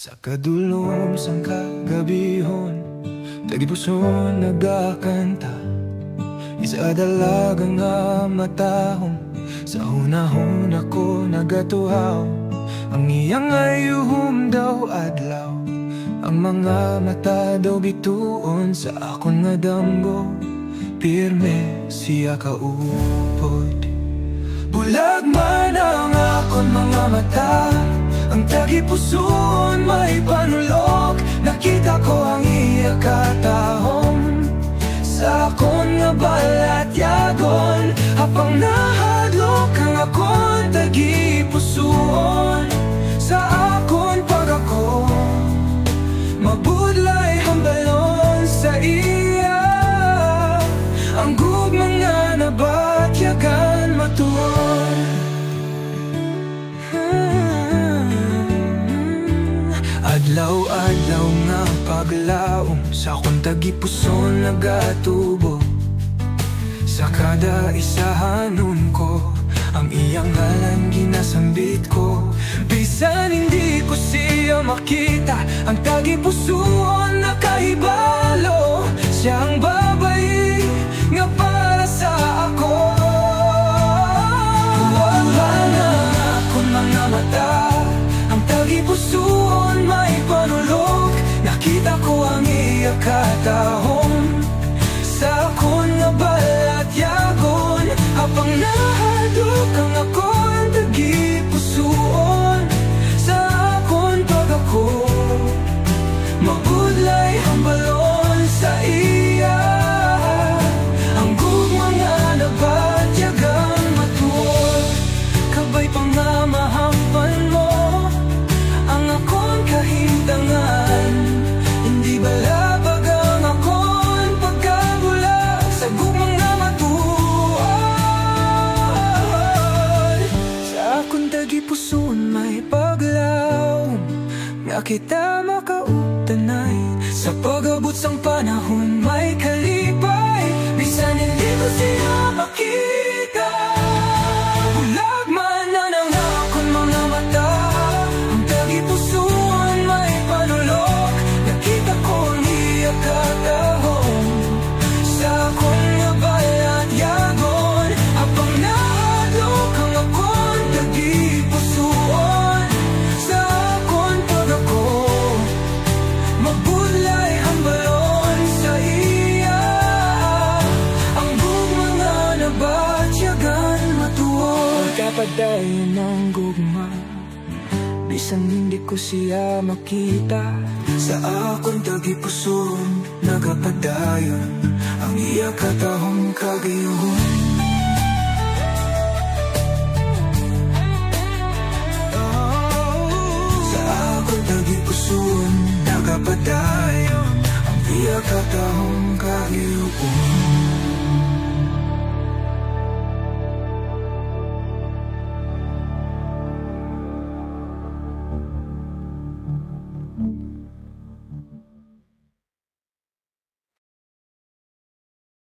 Sa kadulom sang kagabihon, tagipuson nagakanta. Isa dalagang nga matahong, sa hunahon ako nagatuhaw. Ang iyang ayuhom daw adlaw, ang mga mata daw bituon. Sa akon nga damgo, pirme siya kaupod. Bulag man ang akon mga mata, ang tagipuson may panulok. Nakita ko ang iya katahom, sa akon nga balat yagon. Hapang nahadlok ang akon tagipuson, sa akon pag ako mabudlay hambalon sa iya. Ang gugmang nga nabatyagan matuon. Adlaw-adlaw nga paglaom, sa akong tagipuson nagatubo. Sa kada isahanon ko, ang iyang ngalan ginasambit ko. Bisan hindi ko siya makita, ang tagipuson nakahibalo. Siyang babae nga para sa ako. Wala na akong mga mata, ang tagipuson may panulok. Nakita ko ang iya katahom, sa akon nga balat yagon. Hapang nahadlok ang akon tagipuson, sa akon pag ako mabudlay hambalon sa iya. Ang gugma nga nabatyagang matuod, kabay pangamahampan mo ang akon kahintangan. Hindi balabag ang akon pagkabulag, sa gugmang nga matuod. Sa akon tagipuson may paglaw, nga kita makaugtanay. Sa pag-abot sang panahon may kalipay, bisan hindi ko siya makita. Bulag man na ng akon mga mata, ang tagipuson may panulok. Nakita ko ang iya katahom, sa akon nga balat yagon. Hapang nahadlok ang akon tagipuson, sa akon pag ako mabudlay hambalon sa iya. Ang gugma nga nabatyagan matuod. Pagkapadayon ng gugma, bisan hindi ko siya makita. Sa akon tagipuson nagapadayon, ang iya katahom kagayuhon. Sa akon tagipuson nagapadayon, ang iya katahom kagayuhon.